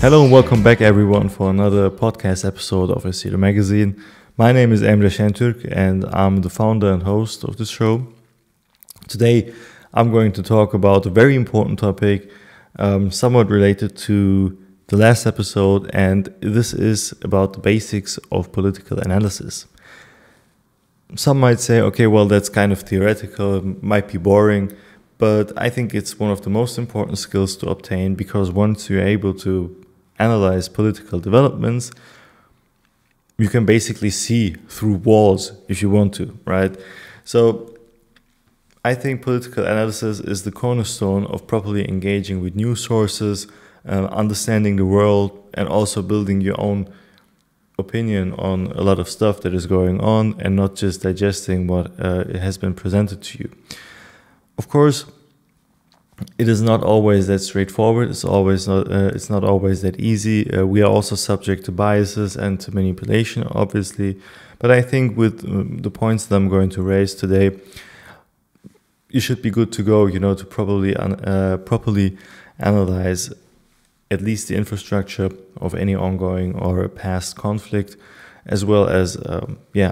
Hello and welcome back everyone for another podcast episode of Essydo magazine. My name is Emre Şentürk and I'm the founder and host of this show. Today I'm going to talk about a very important topic, somewhat related to the last episode, and this is about the basics of political analysis. Some might say, okay, well, that's kind of theoretical, it might be boring, but I think it's one of the most important skills to obtain, because once you're able to analyze political developments, you can basically see through walls if you want to, right? So I think political analysis is the cornerstone of properly engaging with news sources, understanding the world, and also building your own opinion on a lot of stuff that is going on, and not just digesting what has been presented to you. Of course, it is not always that straightforward. It's not always that easy. We are also subject to biases and to manipulation, obviously. But I think with the points that I'm going to raise today, you should be good to go, to properly analyze at least the infrastructure of any ongoing or past conflict, as well as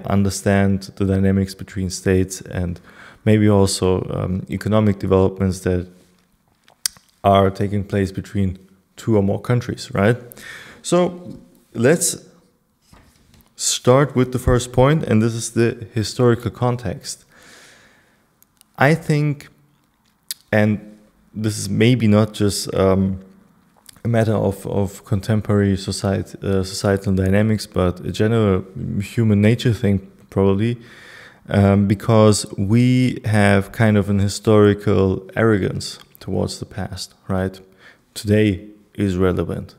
understand the dynamics between states and maybe also economic developments that are taking place between two or more countries, right? So let's start with the first point, and this is the historical context. I think, and this is maybe not just a matter of contemporary societal dynamics, but a general human nature thing probably, because we have kind of an historical arrogance towards the past, right? Today is relevant.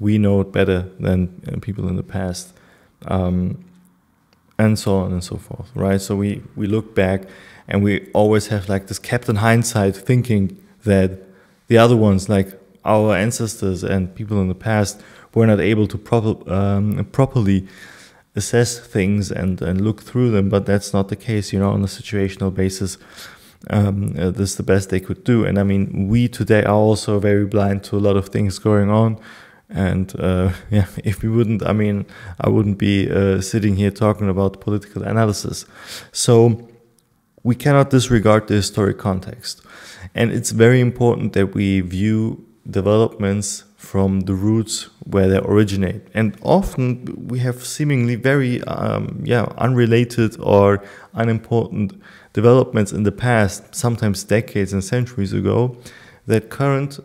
We know it better than people in the past, and so on and so forth, right? So we look back and we always have like this Captain Hindsight thinking that the other ones, like our ancestors and people in the past, were not able to properly assess things and look through them, but that's not the case, on a situational basis. This is the best they could do. And I mean, we today are also very blind to a lot of things going on. And if we wouldn't, I wouldn't be sitting here talking about political analysis. So we cannot disregard the historic context. And it's very important that we view developments from the roots where they originate. And often we have seemingly very unrelated or unimportant developments in the past, sometimes decades and centuries ago, that current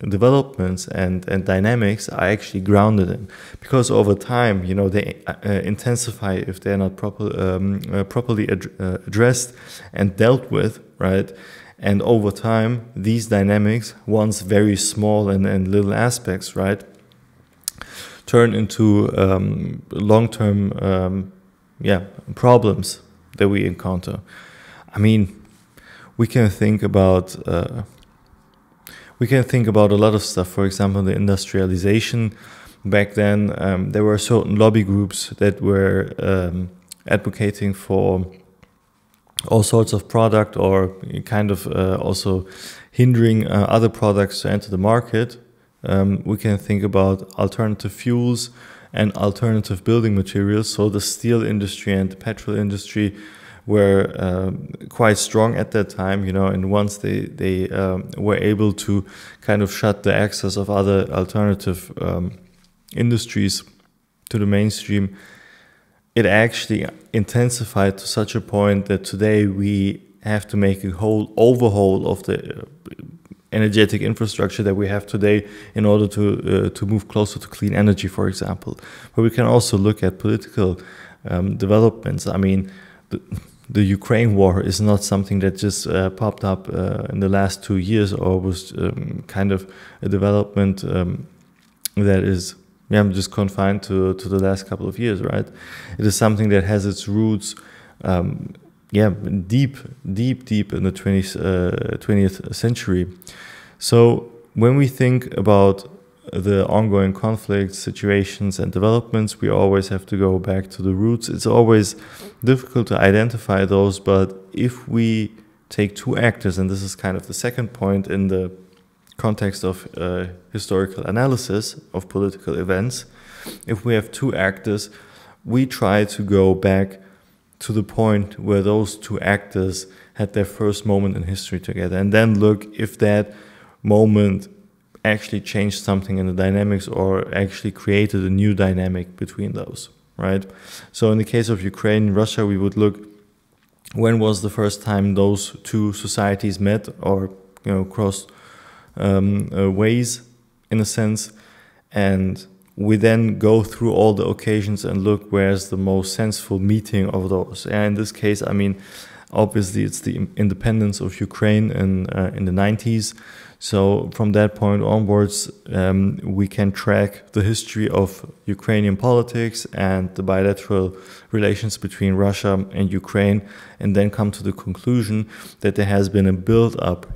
developments and dynamics are actually grounded in. Because over time, they intensify if they're not properly addressed and dealt with, right? And over time, these dynamics, once very small and little aspects, right, turn into long-term problems that we encounter. I mean, we can think about a lot of stuff. For example, the industrialization. Back then, there were certain lobby groups that were advocating for all sorts of product, or kind of also hindering other products to enter the market. We can think about alternative fuels and alternative building materials. So the steel industry and the petrol industry were quite strong at that time, and once they were able to kind of shut the access of other alternative industries to the mainstream, it actually intensified to such a point that today we have to make a whole overhaul of the energetic infrastructure that we have today in order to move closer to clean energy, for example. But we can also look at political developments. I mean, the Ukraine war is not something that just popped up in the last 2 years, or was kind of a development that is just confined to the last couple of years, right? It is something that has its roots deep in the 20th century. So when we think about the ongoing conflicts, situations, and developments, we always have to go back to the roots. It's always difficult to identify those, but if we take two actors, and this is kind of the second point in the context of historical analysis of political events, if we have two actors, we try to go back to the point where those two actors had their first moment in history together, and then look if that moment actually changed something in the dynamics or actually created a new dynamic between those, right? So in the case of Ukraine and Russia, we would look, when was the first time those two societies met or crossed ways in a sense, and we then go through all the occasions and look where's the most sensible meeting of those. And in this case, I mean, obviously it's the independence of Ukraine in the 90s. So from that point onwards, we can track the history of Ukrainian politics and the bilateral relations between Russia and Ukraine, and then come to the conclusion that there has been a build-up,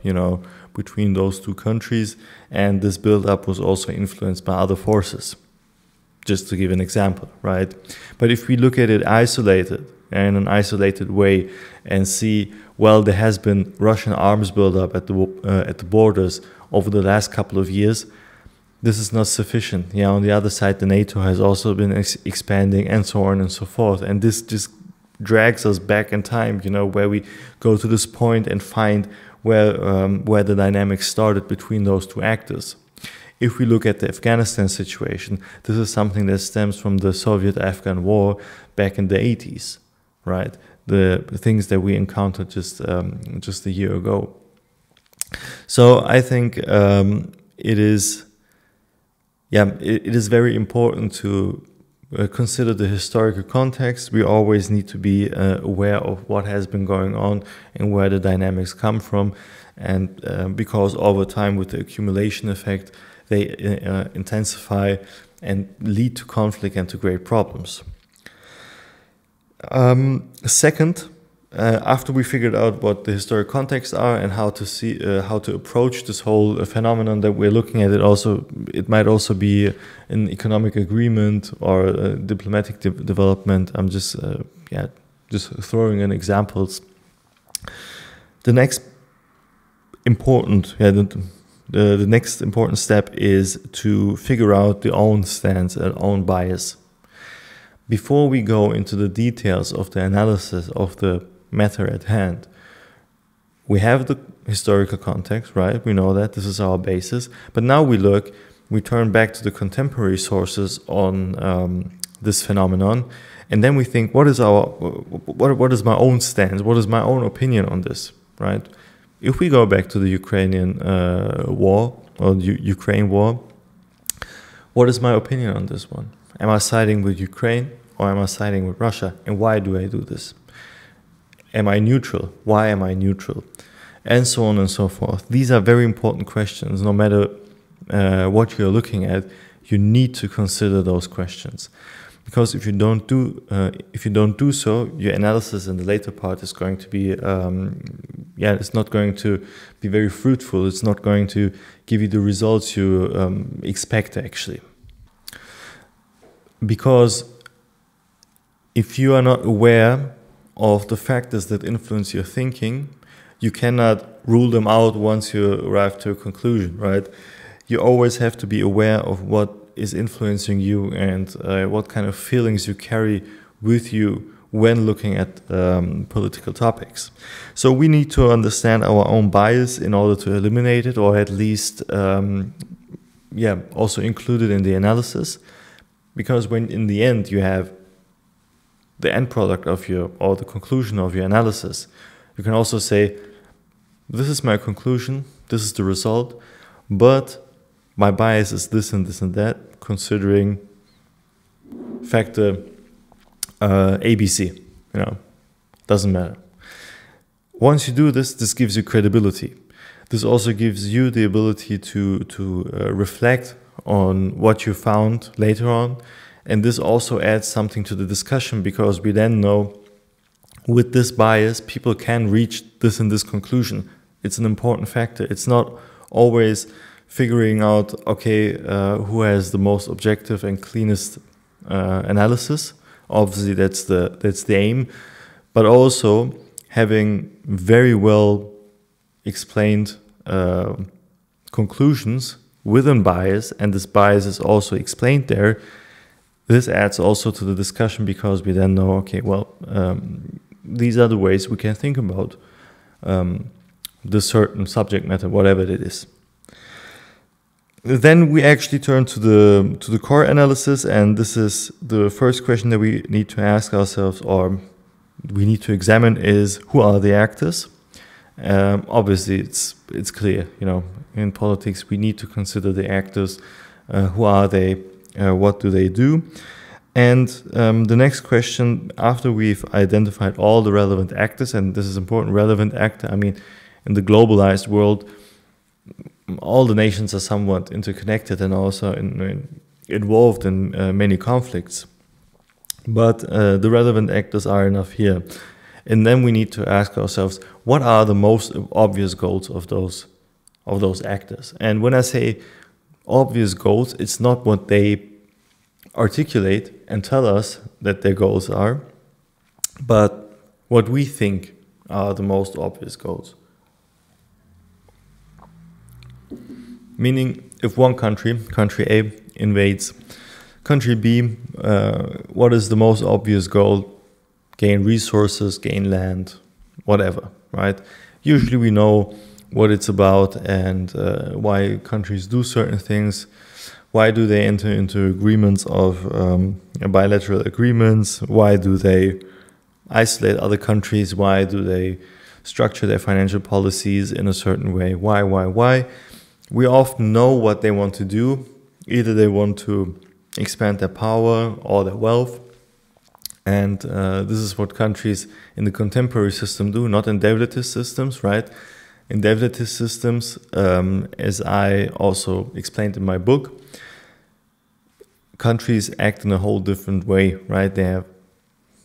between those two countries, and this build-up was also influenced by other forces. Just to give an example, right? But if we look at it isolated, in an isolated way, and see, well, there has been Russian arms buildup at the borders over the last couple of years, this is not sufficient. Yeah, on the other side, the NATO has also been expanding, and so on and so forth. And this just drags us back in time, where we go to this point and find where the dynamics started between those two actors. If we look at the Afghanistan situation, this is something that stems from the Soviet-Afghan war back in the 80s, right? The things that we encountered just a year ago. So I think it is very important to consider the historical context. We always need to be aware of what has been going on and where the dynamics come from, and because over time, with the accumulation effect, they intensify and lead to conflict and to great problems. Second, after we figured out what the historic contexts are and how to approach this whole phenomenon that we're looking at, it might also be an economic agreement or a diplomatic development. I'm just throwing in examples. The next important The next important step is to figure out the own stance and own bias. Before we go into the details of the analysis of the matter at hand, we have the historical context, right? We know that this is our basis. But now we turn back to the contemporary sources on this phenomenon, and then we think, what is my own stance? What is my own opinion on this, right? If we go back to the Ukrainian war, or Ukraine war, what is my opinion on this one? Am I siding with Ukraine or am I siding with Russia? And why do I do this? Am I neutral? Why am I neutral? And so on and so forth. These are very important questions. No matter what you're looking at, you need to consider those questions. Because if you don't do so, your analysis in the later part is going to be, it's not going to be very fruitful. It's not going to give you the results you expect, actually. Because if you are not aware of the factors that influence your thinking, you cannot rule them out once you arrive to a conclusion, right? You always have to be aware of what is influencing you and what kind of feelings you carry with you when looking at political topics. So we need to understand our own bias in order to eliminate it, or at least also include it in the analysis. Because when in the end you have the end product of or the conclusion of your analysis, you can also say, this is my conclusion, this is the result, but my bias is this and this and that, considering factor ABC, doesn't matter. Once you do this, this gives you credibility. This also gives you the ability to reflect on what you found later on, and this also adds something to the discussion, because we then know with this bias, people can reach this and this conclusion. It's an important factor. It's not always figuring out, who has the most objective and cleanest analysis. Obviously, that's the aim, but also having very well explained conclusions within bias, and this bias is also explained there, this adds also to the discussion, because we then know, okay, well, these are the ways we can think about the certain subject matter, whatever it is. Then we actually turn to the core analysis, and this is the first question that we need to ask ourselves, or we need to examine, is who are the actors? Obviously, it's clear, in politics we need to consider the actors. Who are they? What do they do? And the next question, after we've identified all the relevant actors, and this is important, relevant actor, I mean, in the globalized world, all the nations are somewhat interconnected and also involved in many conflicts. But the relevant actors are enough here. And then we need to ask ourselves, what are the most obvious goals of those actors? And when I say obvious goals, it's not what they articulate and tell us that their goals are, but what we think are the most obvious goals. Meaning, if one country A, invades country B, what is the most obvious goal? Gain resources, gain land, whatever, right? Usually we know what it's about and why countries do certain things. Why do they enter into agreements of bilateral agreements? Why do they isolate other countries? Why do they structure their financial policies in a certain way? Why? We often know what they want to do. Either they want to expand their power or their wealth. And this is what countries in the contemporary system do, not in DEVLETist systems, right? In DEVLETist systems, as I also explained in my book, countries act in a whole different way, right? They have,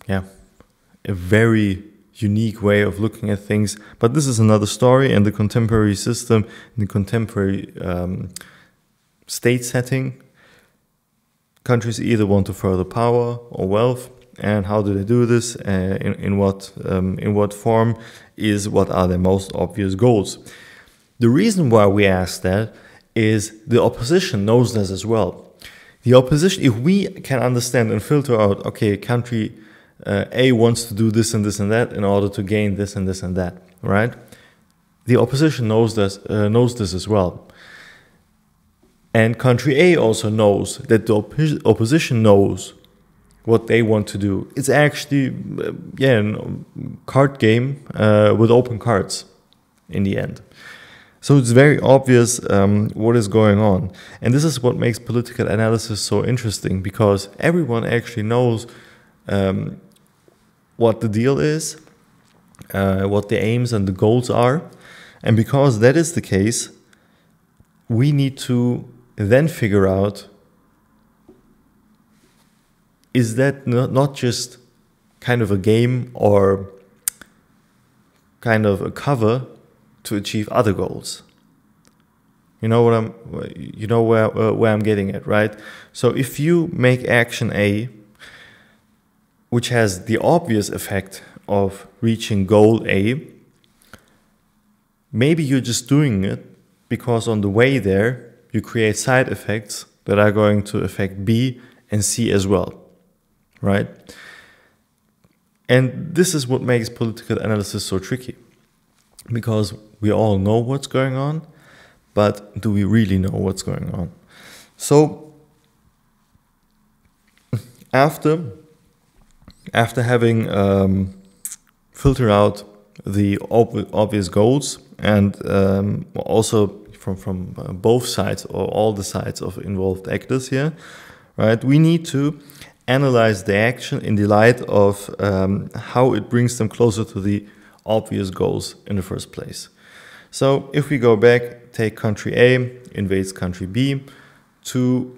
a very unique way of looking at things. But this is another story. In the contemporary system, in the contemporary state setting, countries either want to further power or wealth. And how do they do this? In what form? What are their most obvious goals? The reason why we ask that is the opposition knows this as well. The opposition, if we can understand and filter out, okay, country A wants to do this and this and that in order to gain this and this and that, right? The opposition knows this as well. And country A also knows that the opposition knows what they want to do. It's actually, a card game with open cards in the end. So it's very obvious what is going on. And this is what makes political analysis so interesting, because everyone actually knows what the deal is, what the aims and the goals are. And because that is the case, we need to then figure out, is that not just kind of a game or kind of a cover to achieve other goals? You know where I'm getting at, right? So if you make action A, which has the obvious effect of reaching goal A, maybe you're just doing it because on the way there you create side effects that are going to affect B and C as well, right? And this is what makes political analysis so tricky, because we all know what's going on, but do we really know what's going on? So after having filtered out the obvious goals and also from both sides or all the sides of involved actors here, right, we need to analyze the action in the light of how it brings them closer to the obvious goals in the first place. So if we go back, take country A, invades country B to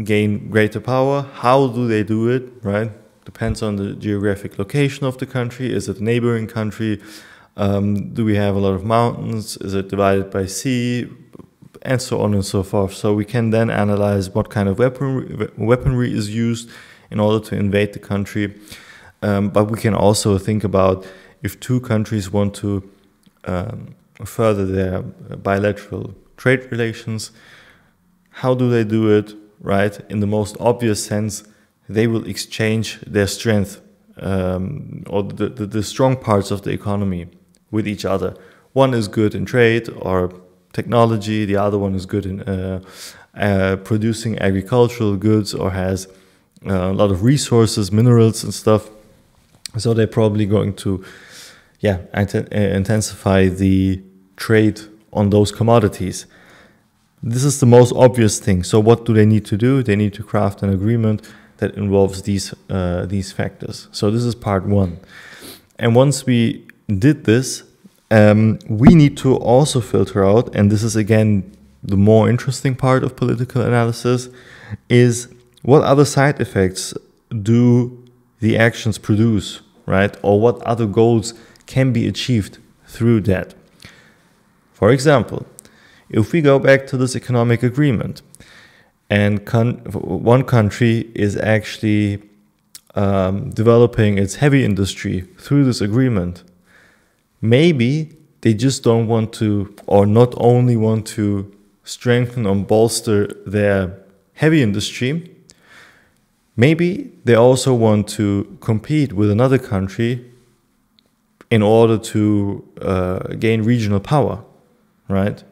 gain greater power. How do they do it, right? Depends on the geographic location of the country. Is it a neighboring country? Do we have a lot of mountains? Is it divided by sea? And so on and so forth. So we can then analyze what kind of weaponry is used in order to invade the country. But we can also think about if two countries want to further their bilateral trade relations. How do they do it? Right? In the most obvious sense, they will exchange their strength or the strong parts of the economy with each other. One is good in trade or technology, the other one is good in producing agricultural goods or has a lot of resources, minerals and stuff. So they're probably going to intensify the trade on those commodities. This is the most obvious thing. So what do they need to do? They need to craft an agreement that involves these factors. So this is part one. And once we did this, we need to also filter out, and this is again the more interesting part of political analysis, is what other side effects do the actions produce, right? Or what other goals can be achieved through that. For example, if we go back to this economic agreement, and one country is actually developing its heavy industry through this agreement, maybe they just don't want to, or not only want to strengthen or bolster their heavy industry, maybe they also want to compete with another country in order to gain regional power, right?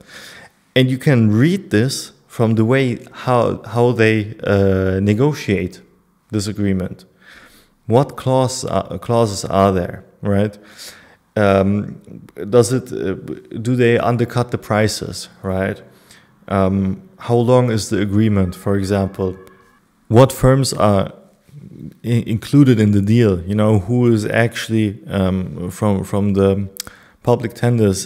And you can read this from the way how they negotiate this agreement. What clauses are there, right? Do they undercut the prices, right? How long is the agreement, for example? What firms are included in the deal? You know, who is actually from the public tenders?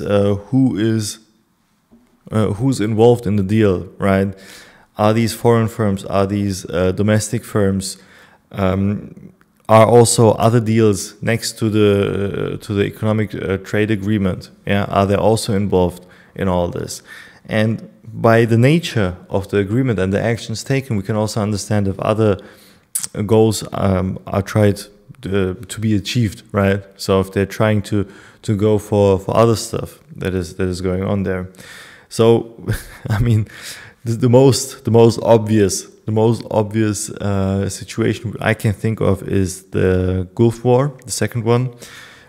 Who's involved in the deal, right? Are these foreign firms? Are these domestic firms? Are also other deals next to the economic trade agreement? Yeah, are they also involved in all this? And by the nature of the agreement and the actions taken, we can also understand if other goals are tried to be achieved, right? So if they're trying to go for other stuff that is going on there. So, I mean, the most obvious situation I can think of is the Gulf War, the second one,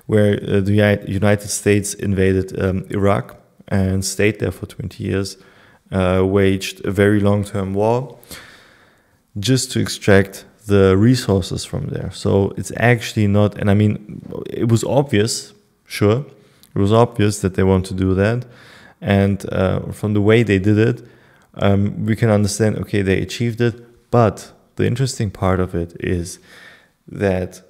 where the United States invaded Iraq and stayed there for 20 years, waged a very long-term war just to extract the resources from there. So it's actually not, and I mean, it was obvious, sure, it was obvious that they want to do that. And from the way they did it, we can understand, okay, they achieved it. But the interesting part of it is that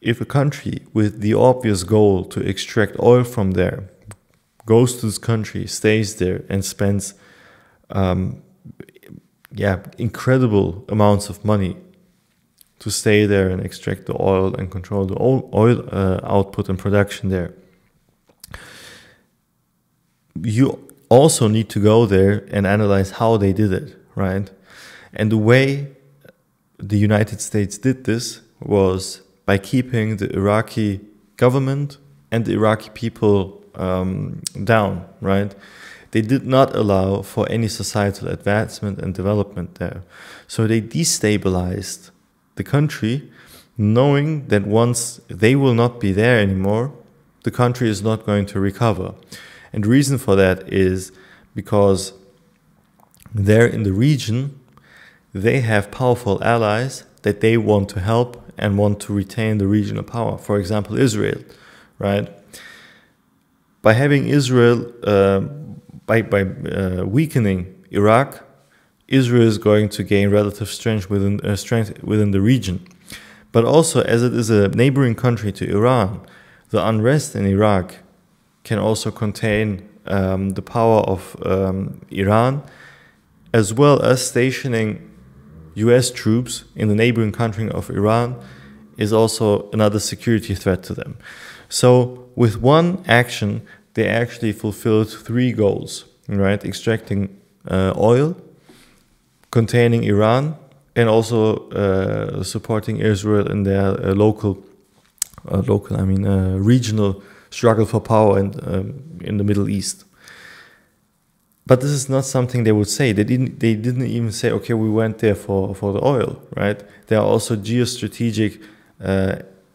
if a country with the obvious goal to extract oil from there goes to this country, stays there, and spends incredible amounts of money to stay there and extract the oil and control the oil output and production there, you also need to go there and analyze how they did it, right? And the way the United States did this was by keeping the Iraqi government and the Iraqi people down, right? They did not allow for any societal advancement and development there. So they destabilized the country, knowing that once they will not be there anymore, the country is not going to recover. And the reason for that is because there in the region, they have powerful allies that they want to help and want to retain the regional power. For example, Israel, right? By having Israel, by weakening Iraq, Israel is going to gain relative strength within the region. But also, as it is a neighboring country to Iran, the unrest in Iraq can also contain the power of Iran, as well as stationing US troops in the neighboring country of Iran is also another security threat to them. So with one action, they actually fulfilled three goals, right? Extracting oil, containing Iran, and also supporting Israel in their regional struggle for power in the Middle East. But this is not something they would say. They didn't even say, okay, we went there for the oil, right? There are also geostrategic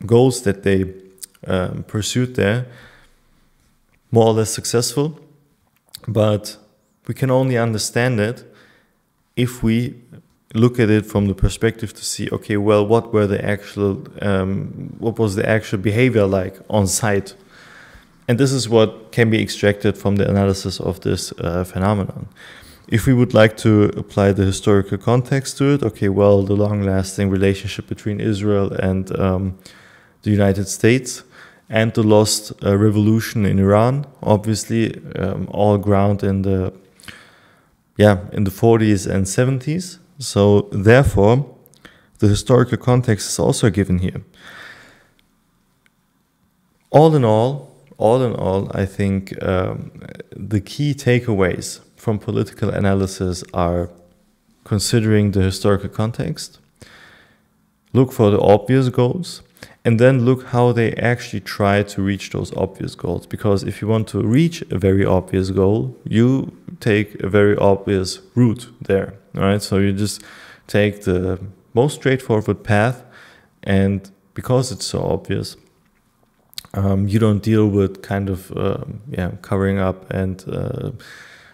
goals that they pursued there, more or less successful. But we can only understand it if we look at it from the perspective to see, okay, well, what was the actual behavior like on site? And this is what can be extracted from the analysis of this phenomenon. If we would like to apply the historical context to it, okay, well, the long-lasting relationship between Israel and the United States and the lost revolution in Iran, obviously, all ground in the 40s and 70s. So therefore, the historical context is also given here. All in all, I think the key takeaways from political analysis are considering the historical context, look for the obvious goals, and then look how they actually try to reach those obvious goals. Because if you want to reach a very obvious goal, you take a very obvious route there, right? So you just take the most straightforward path, and because it's so obvious, you don't deal with kind of covering up and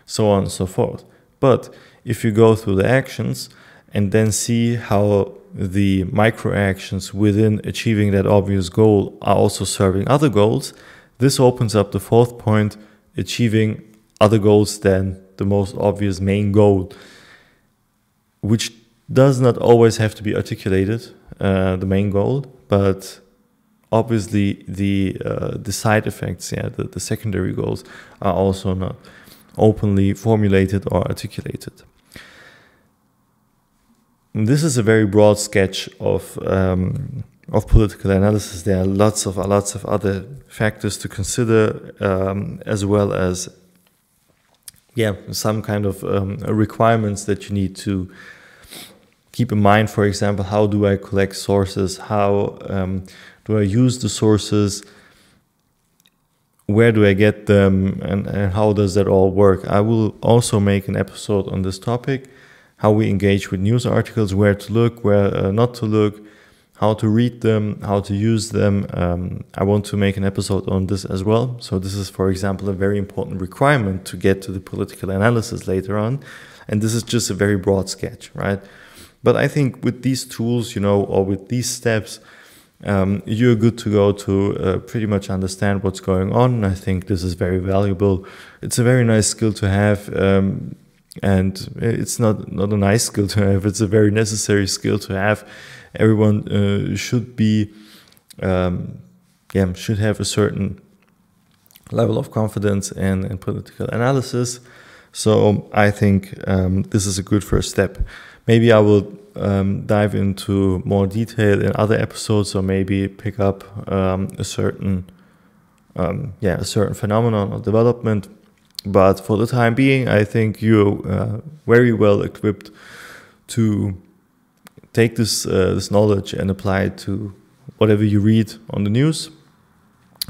so on and so forth. But if you go through the actions and then see how the micro actions within achieving that obvious goal are also serving other goals, this opens up the fourth point, achieving other goals than the most obvious main goal, which does not always have to be articulated, the main goal, but obviously the side effects, the secondary goals are also not openly formulated or articulated. And this is a very broad sketch of political analysis. There are lots of other factors to consider, as well as some kind of requirements that you need to keep in mind. For example, how do I collect sources? How do I use the sources? Where do I get them? And how does that all work? I will also make an episode on this topic, how we engage with news articles, where to look, where not to look, how to read them, how to use them. I want to make an episode on this as well. So this is, for example, a very important requirement to get to the political analysis later on. And this is just a very broad sketch, right? But I think with these tools, or with these steps, you're good to go to pretty much understand what's going on. I think this is very valuable. It's a very nice skill to have, and it's not a nice skill to have. It's a very necessary skill to have. Everyone should have a certain level of confidence in political analysis. So I think this is a good first step. Maybe I will dive into more detail in other episodes, or maybe pick up a certain phenomenon or development. But for the time being, I think you're very well equipped to take this knowledge and apply it to whatever you read on the news.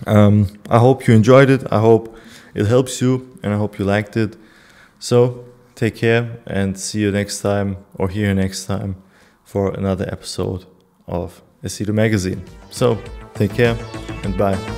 I hope you enjoyed it. I hope it helps you, and I hope you liked it. So take care, and see you next time, or hear you next time, for another episode of Essydo magazine. So take care, and bye.